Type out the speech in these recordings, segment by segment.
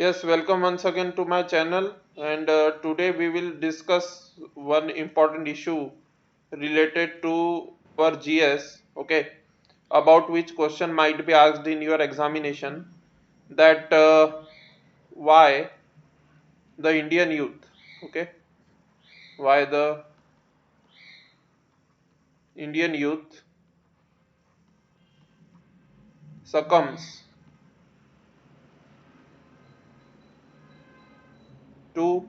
Yes, welcome once again to my channel, and today we will discuss one important issue related to our GS, okay, about which question might be asked in your examination, that why the Indian youth, okay, why the Indian youth succumbs to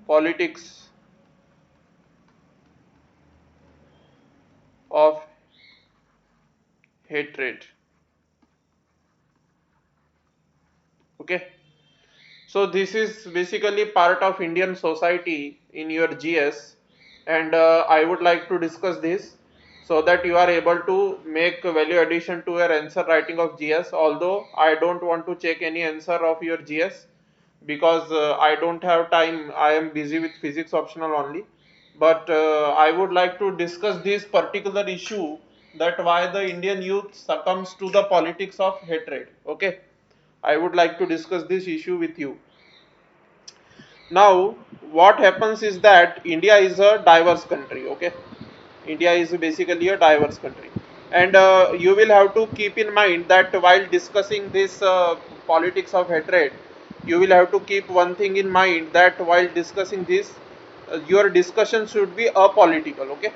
politics of hatred, okay. So this is basically part of Indian society in your GS, and I would like to discuss this so that you are able to make value addition to your answer writing of GS. Although I don't want to check any answer of your GS because I don't have time. I am busy with physics optional only. But I would like to discuss this particular issue, that why the Indian youth succumbs to the politics of hatred. Okay. I would like to discuss this issue with you. Now, what happens is that India is a diverse country, okay? India is basically a diverse country. And you will have to keep in mind that while discussing this politics of hatred, you will have to keep one thing in mind, that while discussing this, your discussion should be apolitical, okay?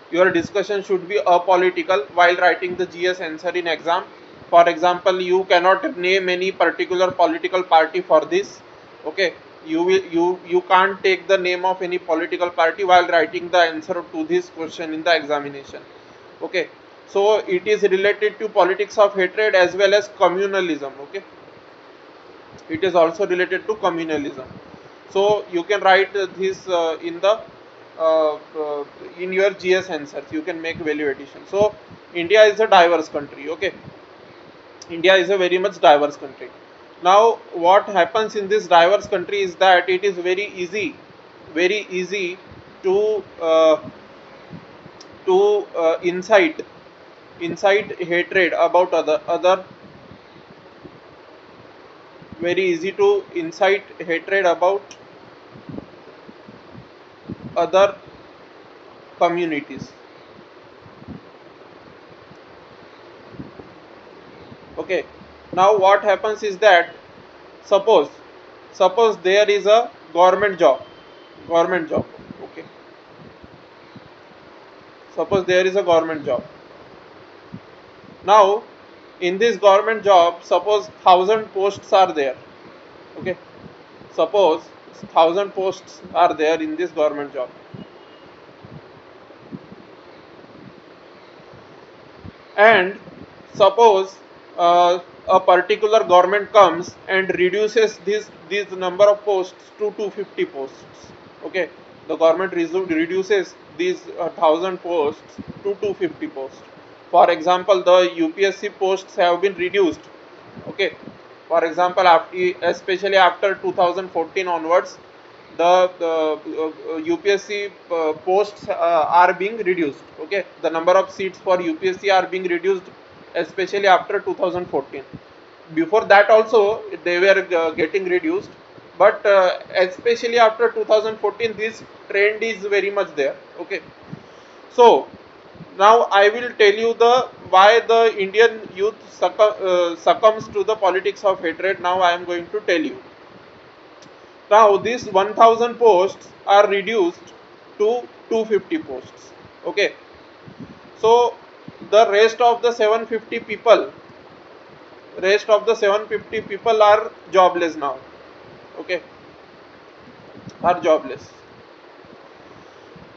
Your discussion should be apolitical while writing the GS answer in exam. For example, you cannot name any particular political party for this. Okay, you can't take the name of any political party while writing the answer to this question in the examination. Okay, so it is related to politics of hatred as well as communalism. Okay, it is also related to communalism. So you can write this in the in your GS answers. You can make value addition. So India is a diverse country. Okay, India is a very much diverse country. Now what happens in this diverse country is that it is very easy to incite hatred about other, very easy to incite hatred about other communities. Okay, now what happens is that, suppose there is a government job. Okay, suppose there is a government job. Now in this government job, suppose 1,000 posts are there. Okay, suppose 1,000 posts are there in this government job, and suppose a particular government comes and reduces this number of posts to 250 posts. Okay, the government reduces these 1,000 posts to 250 posts. For example, the UPSC posts have been reduced. Okay, for example, especially after 2014 onwards, the UPSC posts are being reduced. Okay, the number of seats for UPSC are being reduced, especially after 2014. Before that also they were getting reduced, but especially after 2014 this trend is very much there. Okay, so now I will tell you the why the Indian youth succumbs to the politics of hatred. Now I am going to tell you. Now these 1,000 posts are reduced to 250 posts. Okay, so the rest of the 750 people are jobless now. Okay, are jobless.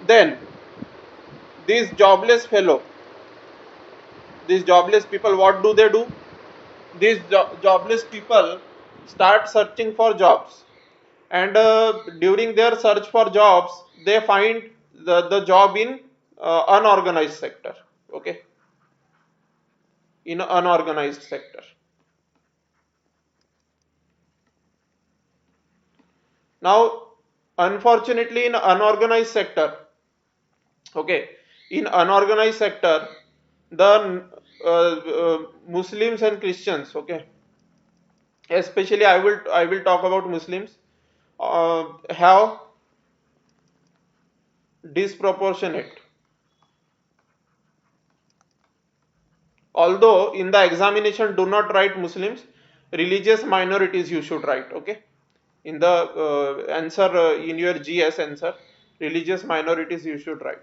Then these jobless fellow, these jobless people, what do they do? These jobless people start searching for jobs, and during their search for jobs they find the job in unorganized sector. Okay, in unorganized sector. Now unfortunately in unorganized sector, okay, in unorganized sector, the Muslims and Christians, okay, especially I will talk about Muslims, have disproportionate. Although in the examination do not write Muslims, religious minorities you should write. Okay, in the answer, in your GS answer, religious minorities you should write.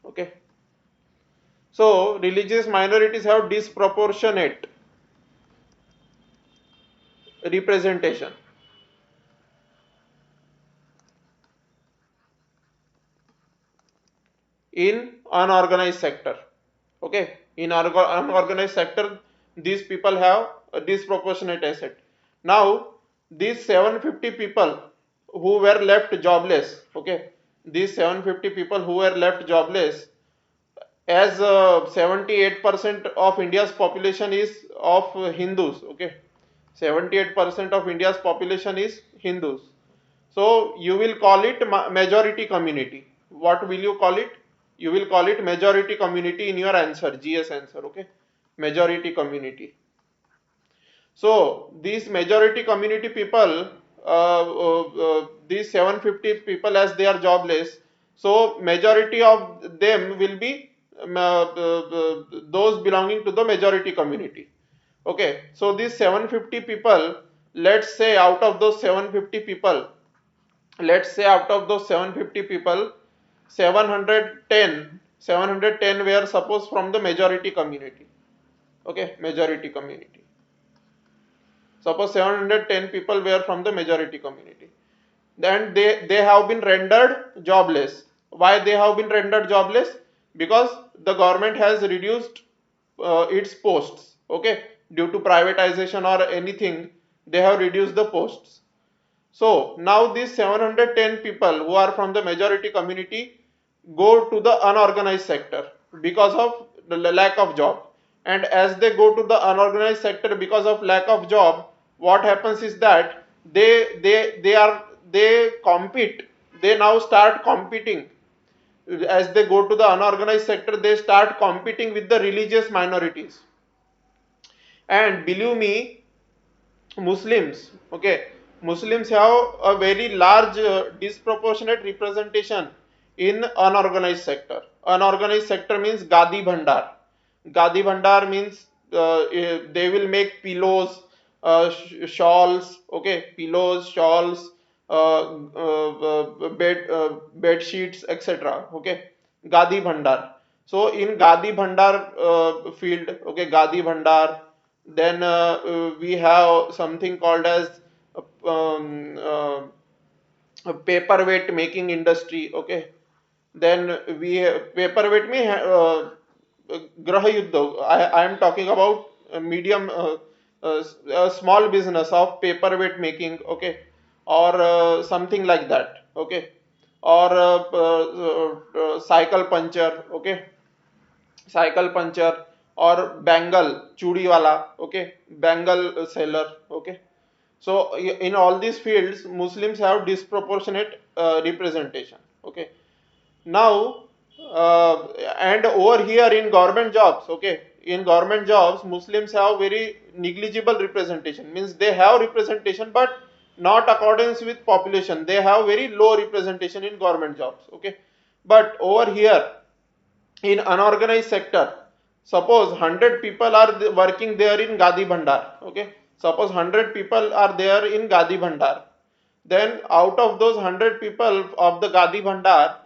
Okay, so religious minorities have disproportionate representation in unorganized sector. Okay, in unorganized sector, these people have a disproportionate asset. Now, these 750 people who were left jobless, okay, these 750 people who were left jobless, as 78% of India's population is of Hindus, okay, 78% of India's population is Hindus. So you will call it majority community. What will you call it? You will call it majority community in your answer, GS answer, okay? Majority community. So these majority community people, these 750 people, as they are jobless, so majority of them will be those belonging to the majority community. Okay, so these 750 people, let's say out of those 750 people, let's say out of those 750 people, 710 were suppose from the majority community. Okay, majority community. Suppose 710 people were from the majority community. Then they have been rendered jobless. Why they have been rendered jobless? Because the government has reduced its posts. Okay, due to privatization or anything, they have reduced the posts. So now these 710 people who are from the majority community go to the unorganized sector because of the lack of job. And as they go to the unorganized sector because of lack of job, what happens is that they compete. They now start competing. As they go to the unorganized sector, they start competing with the religious minorities. And believe me, Muslims, okay, Muslims have a very large disproportionate representation in unorganized sector. Unorganized sector means Gadi Bhandar. Gadi Bhandar means they will make pillows, shawls, okay, pillows, shawls, bed sheets, etc. Okay, Gadi Bhandar. So in Gadi Bhandar field, okay, Gadi Bhandar, then we have something called as paperweight making industry. Okay, then we have paperweight में grah yuddha. I am talking about a medium, a small business of paperweight making. Okay, or something like that. Okay, or cycle puncture. Okay, cycle puncture, or bangle chudi wala. Okay, bangle seller. Okay, so in all these fields Muslims have disproportionate representation. Okay, now uh, and over here in government jobs, okay, in government jobs Muslims have very negligible representation, means they have representation but not accordance with population. They have very low representation in government jobs. Okay, but over here in unorganized sector, suppose 100 people are working there in Gadi Bhandar. Okay, suppose 100 people are there in Gadi Bhandar, then out of those 100 people of the Gadi Bhandar,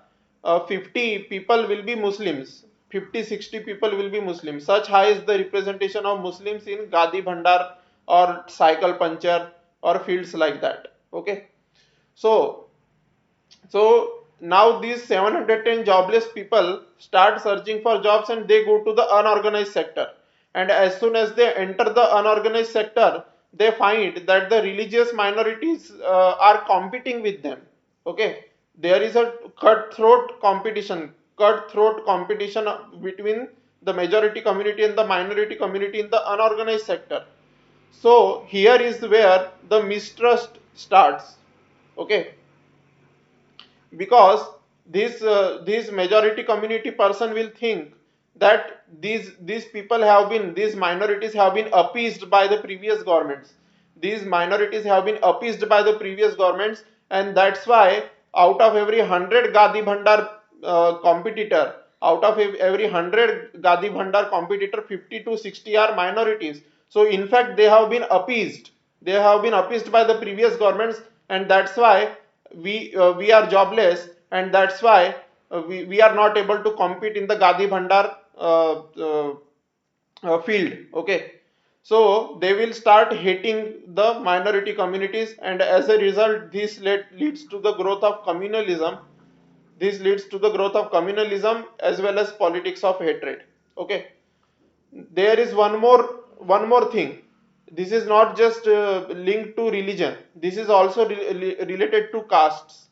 50 people will be Muslims, 50-60 people will be Muslims. Such high is the representation of Muslims in Gadi Bhandar or cycle puncture or fields like that. Okay, so now these 710 jobless people start searching for jobs and they go to the unorganized sector. And as soon as they enter the unorganized sector, they find that the religious minorities are competing with them. Okay, there is a cutthroat competition between the majority community and the minority community in the unorganized sector. So here is where the mistrust starts. Okay, because this majority community person will think that these people have been, these minorities have been appeased by the previous governments. These minorities have been appeased by the previous governments, and that's why out of every 100 Gadi Bhandar competitor, out of every 100 Gadi Bhandar competitor, 50 to 60 are minorities. So in fact they have been appeased. They have been appeased by the previous governments, and that's why we are jobless, and that's why we are not able to compete in the Gadi Bhandar field. Okay, so they will start hating the minority communities, and as a result this leads to the growth of communalism. This leads to the growth of communalism as well as politics of hatred. Okay, there is one more thing. This is not just linked to religion, this is also related to castes.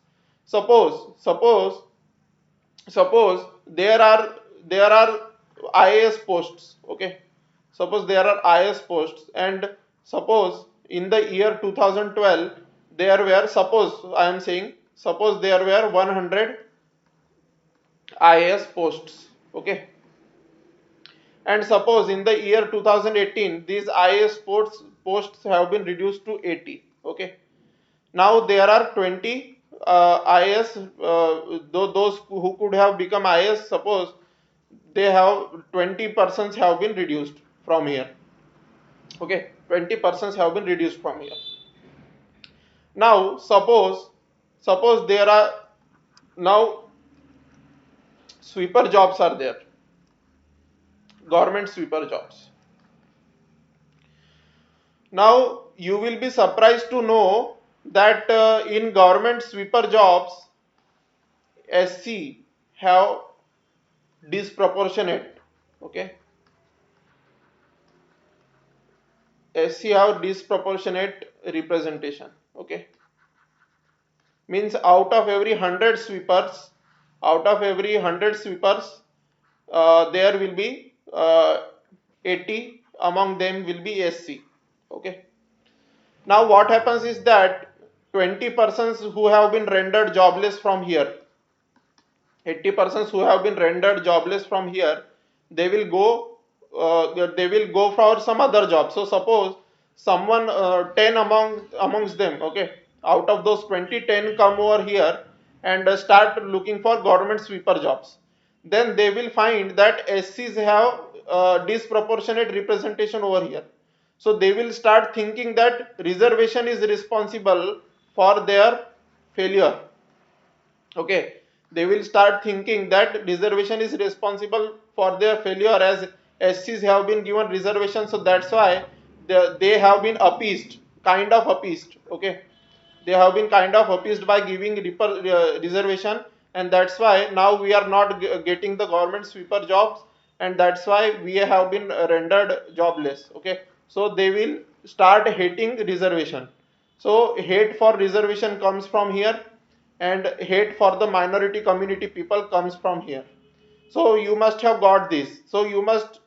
Suppose suppose suppose there are IAS posts. Okay, suppose there are IAS posts, and suppose in the year 2012 there were, suppose I am saying, suppose there were 100 IAS posts. Okay, and suppose in the year 2018 these IAS posts have been reduced to 80. Okay, now there are 20 IAS, those who could have become IAS, suppose they have 20 persons have been reduced from here. Okay, 20 persons have been reduced from here. Now suppose there are now sweeper jobs are there, government sweeper jobs. Now you will be surprised to know that in government sweeper jobs SC have disproportionate. Okay, SC have disproportionate representation. Okay, means out of every 100 sweepers, there will be 80 among them will be SC. Okay, now what happens is that 20 persons who have been rendered jobless from here, 80 persons who have been rendered jobless from here, they will go for some other job. So suppose someone 10 amongst them, okay, out of those 20, 10 come over here and start looking for government sweeper jobs. Then they will find that SCs have disproportionate representation over here. So they will start thinking that reservation is responsible for their failure. Okay, they will start thinking that reservation is responsible for their failure, as SCs have been given reservation, so that's why they have been appeased, kind of appeased. Okay, they have been kind of appeased by giving reservation, and that's why now we are not getting the government sweeper jobs, and that's why we have been rendered jobless. Okay, so they will start hating reservation. So hate for reservation comes from here, and hate for the minority community people comes from here. So you must have got this, so you must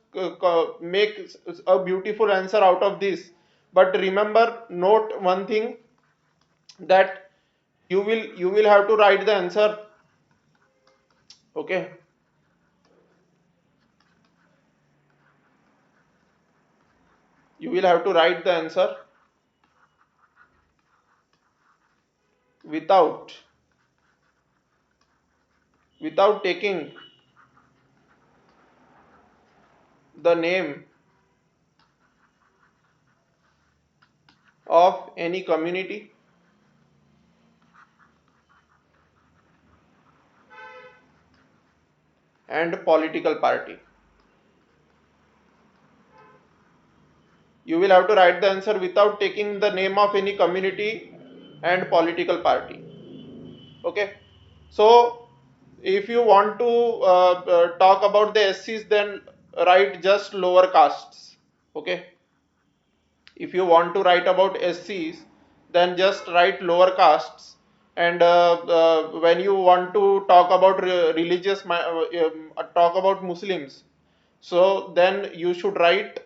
make a beautiful answer out of this. But remember, note one thing, that you will have to write the answer. Okay, you will have to write the answer without taking the name of any community and political party. You will have to write the answer without taking the name of any community and political party. Okay, so if you want to talk about the SCs, then write just lower castes. Okay, if you want to write about SCs, then just write lower castes. And when you want to talk about talk about Muslims, so then you should write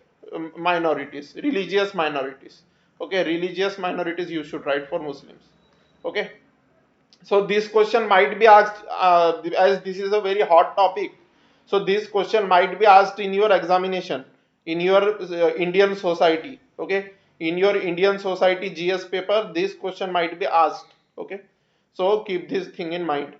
minorities, religious minorities. Okay, religious minorities you should write for Muslims. Okay, so this question might be asked, as this is a very hot topic, So this question might be asked in your examination in your Indian society. Okay, in your Indian society GS paper, this question might be asked. Okay, so keep this thing in mind.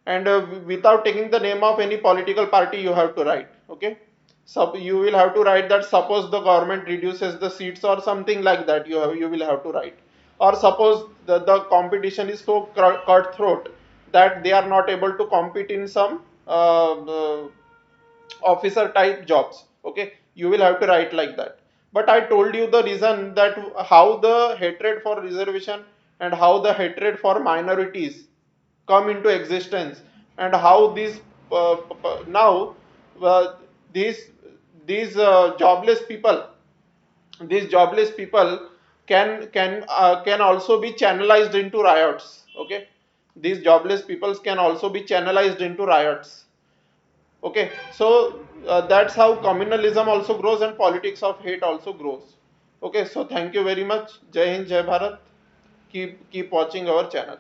And without taking the name of any political party, you have to write. Okay, so you will have to write that suppose the government reduces the seats or something like that. You will have to write. Or suppose the competition is so cutthroat that they are not able to compete in some officer type jobs. Okay, you will have to write like that. But I told you the reason that how the hatred for reservation and how the hatred for minorities come into existence, and how these now uh, these jobless people, can also be channelized into riots. Okay, these jobless peoples can also be channelized into riots. Okay, so that's how communalism also grows and politics of hate also grows. Okay, so thank you very much. Jai Hind, Jai Bharat. Keep watching our channel.